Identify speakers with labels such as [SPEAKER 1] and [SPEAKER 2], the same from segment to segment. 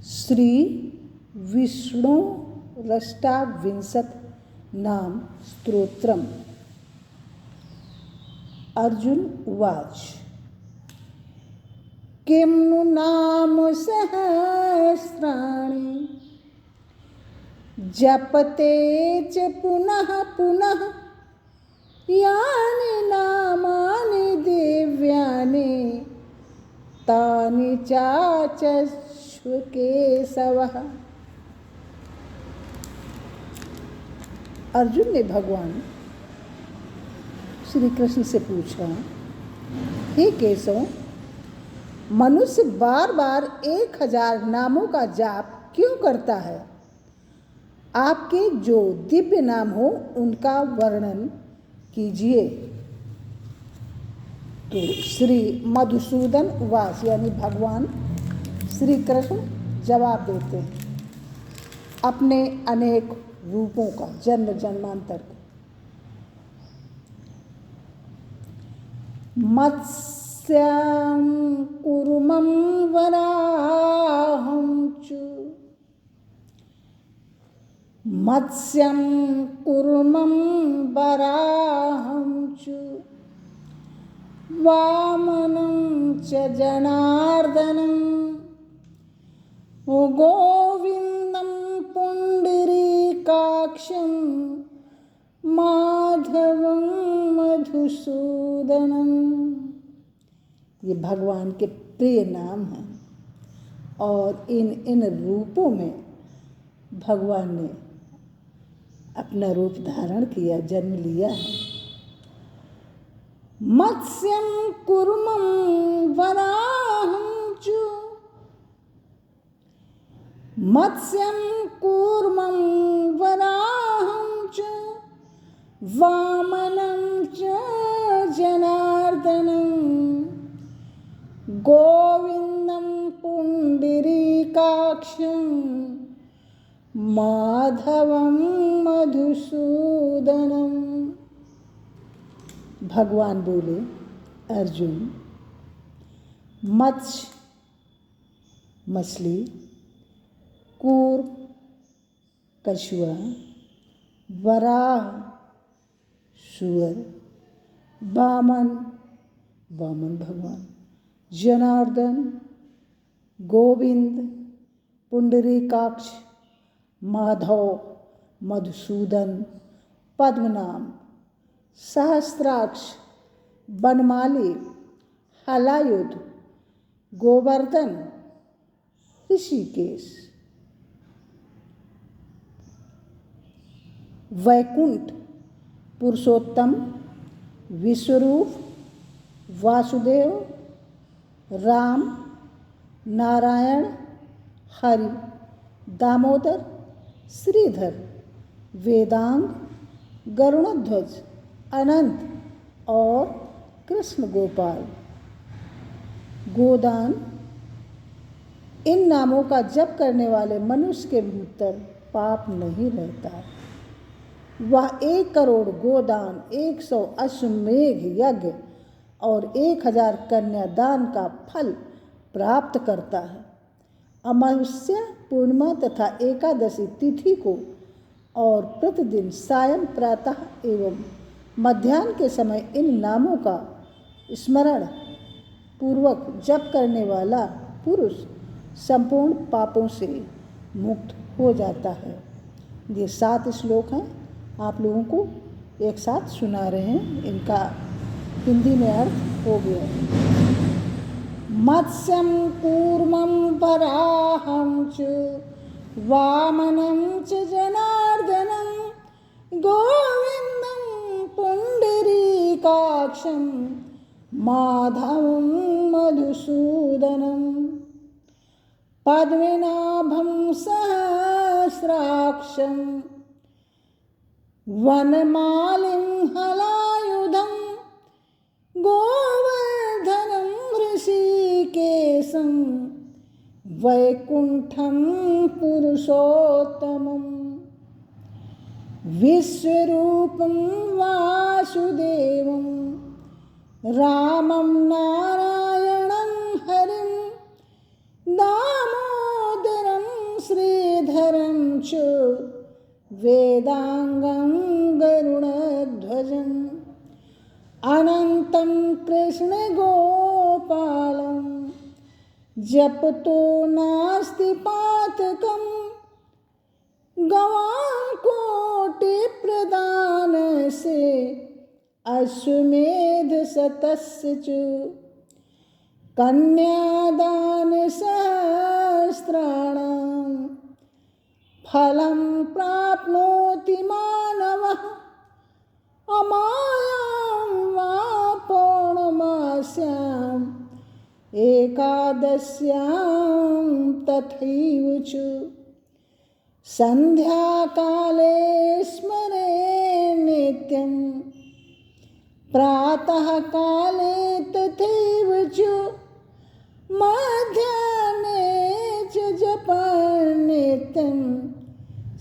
[SPEAKER 1] श्री विष्णु रष्टाविंशत नाम स्तोत्रम। अर्जुन उवाच किं नु नाम सहस्राणि जपते च पुनः पुनः यानि नामानि दिव्यानि तानि चाचक्ष्व केशवः। अर्जुन ने भगवान श्री कृष्ण से पूछा, हे केशव, मनुष्य बार बार 1000 नामों का जाप क्यों करता है? आपके जो दिव्य नाम हो उनका वर्णन कीजिए। तो श्री मधुसूदन उवाच, यानी भगवान श्री कृष्ण जवाब देते हैं अपने अनेक रूपों का, जन्म जन्मांतर का। मत्स्यं कूर्मं वराहं च, मत्स्यं कूर्मं वराहं च, वामनं च जनार्दनं, गोविन्दं पुण्डरीकाक्षं, माधवं मधुसूदनम। ये भगवान के प्रिय नाम हैं और इन रूपों में भगवान ने अपना रूप धारण किया, जन्म लिया है। मत्स्यं कूर्मं वराहं च, मत्स्यं कूर्मं वराहं च, वामनं च जनार्दनं, गोविन्दं पुण्डरीकाक्षं, माधवं मधुसूदनम। भगवान बोले, अर्जुन, मत्स्य मछली, कूर्म कछुआ, वराह सूअर, वामन भगवान, जनार्दन गोविंद, पुंडरीकाक्ष माधव मधुसूदन, पद्मनाम, सहस्राक्ष, बनमाली, हलायुध, गोवर्धन, ऋषिकेश, वैकुंठ, पुरुषोत्तम, विश्वरूप, वासुदेव, राम, नारायण, हरि, दामोदर, श्रीधर, वेदांग, गरुणध्वज, अनंत और कृष्ण गोपाल, गोदान। इन नामों का जप करने वाले मनुष्य के भीतर पाप नहीं रहता। वह 1 करोड़ गोदान, 100 अश्वमेघ यज्ञ और 1000 कन्यादान का फल प्राप्त करता है। अमावस्या, पूर्णिमा तथा एकादशी तिथि को और प्रतिदिन सायं, प्रातः एवं मध्याह्न के समय इन नामों का स्मरण पूर्वक जप करने वाला पुरुष संपूर्ण पापों से मुक्त हो जाता है। ये 7 श्लोक हैं, आप लोगों को एक साथ सुना रहे हैं। इनका हिंदी में अर्थ हो गया। मत्स्यं कूर्मं वराहं च, वामनं च जनार्दनं, गोविन्दं पुण्डरीकाक्षं, माधवं मधुसूदनं, पद्मनाभं सहस्राक्षं, वनमालिं हलायुधं, गोवर्धनं ऋषिकेशं, वैकुंठं पुरुषोत्तमं, विश्वरूपं वासुदेवं, रामं नारायणं हरिं, दामोदरं वेदांगं गरुडध्वजम् अनंतं कृष्णगोपालं जपतो नास्ति पातकं गवां कोटि प्रदान से अश्वमेध शतस्य च कन्यादान सहस्राणां फलं प्राप्नोति मानवः अमायां वा पौर्णमास्याम् एकादश्यां तथैव च संध्याकाले स्मरे नित्यं प्रातः काले तथैव च मध्याह्ने च जपन् नित्यं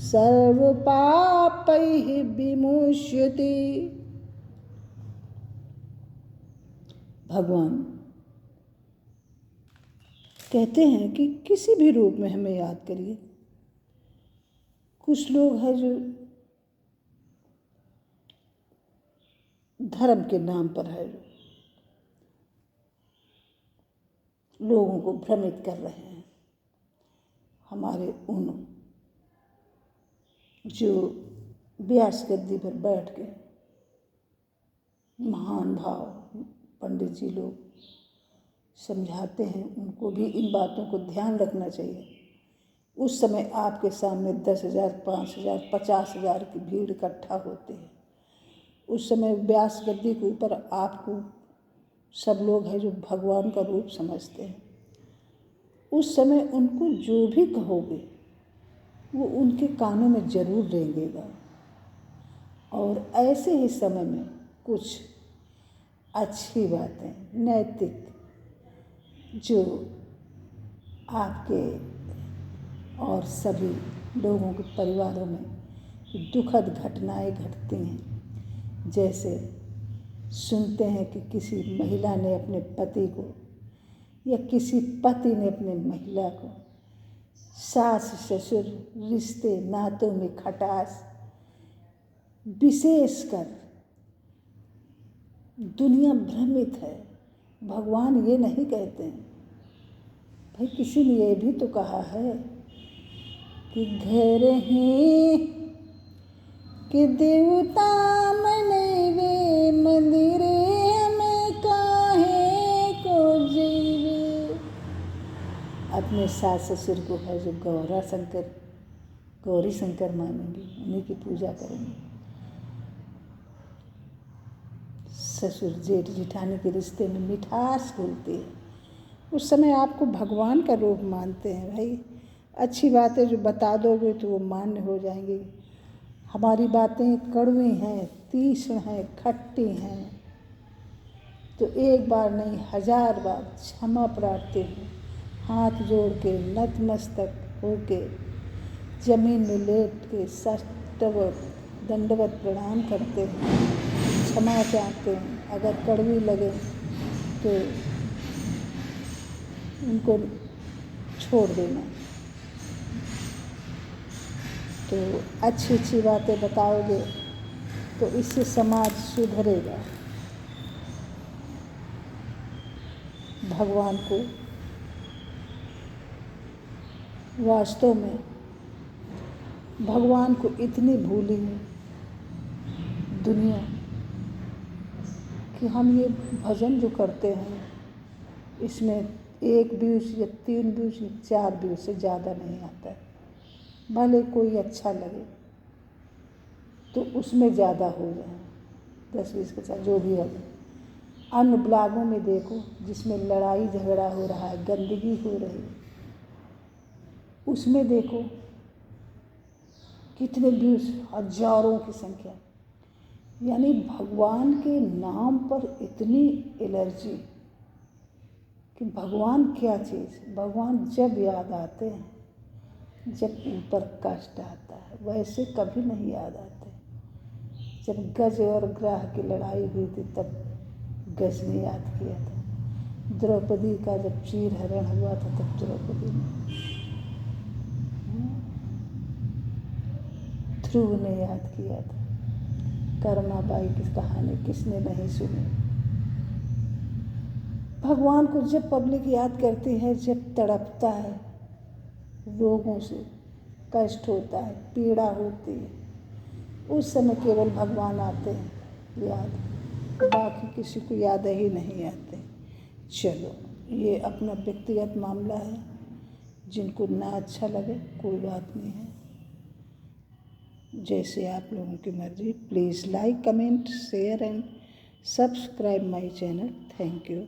[SPEAKER 1] सर्वपापैः विमुच्यते। भगवान कहते हैं कि किसी भी रूप में हमें याद करिए। कुछ लोग हैं जो धर्म के नाम पर है, जो लोगों को भ्रमित कर रहे हैं। हमारे उन जो व्यास गद्दी पर बैठ के महान भाव पंडित जी लोग समझाते हैं, उनको भी इन बातों को ध्यान रखना चाहिए। उस समय आपके सामने 10,000, 5,000, 50,000 की भीड़ इकट्ठा होती है। उस समय व्यास गद्दी के ऊपर आपको सब लोग हैं जो भगवान का रूप समझते हैं। उस समय उनको जो भी कहोगे वो उनके कानों में जरूर रेंगेगा। और ऐसे ही समय में कुछ अच्छी बातें, नैतिक, जो आपके और सभी लोगों के परिवारों में दुखद घटनाएं घटती हैं। जैसे सुनते हैं कि किसी महिला ने अपने पति को या किसी पति ने अपने महिला को, सास ससुर रिश्ते नातों में खटास, विशेषकर दुनिया भ्रमित है। भगवान ये नहीं कहते हैं भाई। किसी ने ये भी तो कहा है कि घर ही कि देवता मनैवे मंदिरे में काहे को जीवे। अपने सास ससुर को है जो गौरी शंकर मानेंगे, उन्हीं की पूजा करेंगे। ससुर जेठ जिठानी के रिश्ते में मिठास घुलती है। उस समय आपको भगवान का रूप मानते हैं भाई। अच्छी बातें जो बता दोगे तो वो मान्य हो जाएंगी। हमारी बातें कड़वी हैं, तीक्ष्ण हैं, खट्टी हैं, तो एक बार नहीं 1000 बार क्षमा प्रार्थी हूँ। हाथ जोड़ के नतमस्तक होके जमीन में लेट के साष्टवत दंडवत प्रणाम करते हैं, क्षमा चाहते हैं। अगर कड़वी लगे तो उनको छोड़ देना। तो अच्छी अच्छी बातें बताओगे तो इससे समाज सुधरेगा। भगवान को वास्तव में भगवान को इतनी भूली है दुनिया कि हम ये भजन जो करते हैं इसमें 1 व्यूज़ या 3 व्यूज़ या 4 व्यूज़ से ज़्यादा नहीं आता है। भले कोई अच्छा लगे तो उसमें ज़्यादा हो जाए, 10, 20, 50 जो भी हो। अन्य ब्लॉगों में देखो जिसमें लड़ाई झगड़ा हो रहा है, गंदगी हो रही है, उसमें देखो कितने व्यूज़, हजारों की संख्या। यानी भगवान के नाम पर इतनी एलर्जी कि भगवान क्या चीज़। भगवान जब याद आते हैं जब ऊपर कष्ट आता है, वैसे कभी नहीं याद आते। जब गज और ग्राह की लड़ाई हुई थी तब गज ने याद किया था। द्रौपदी का जब चीर हरण हुआ था तब द्रौपदी ने। ध्रुव ने याद किया था। कर्माबाई की कहानी किसने नहीं सुनी। भगवान को जब पब्लिक याद करती है, जब तड़पता है, रोगों से कष्ट होता है, पीड़ा होती है, उस समय केवल भगवान आते हैं याद, बाकी किसी को याद ही नहीं आते। चलो, ये अपना व्यक्तिगत मामला है, जिनको ना अच्छा लगे कोई बात नहीं है, जैसे आप लोगों की मर्जी। Please like, comment, share and subscribe my channel. Thank you.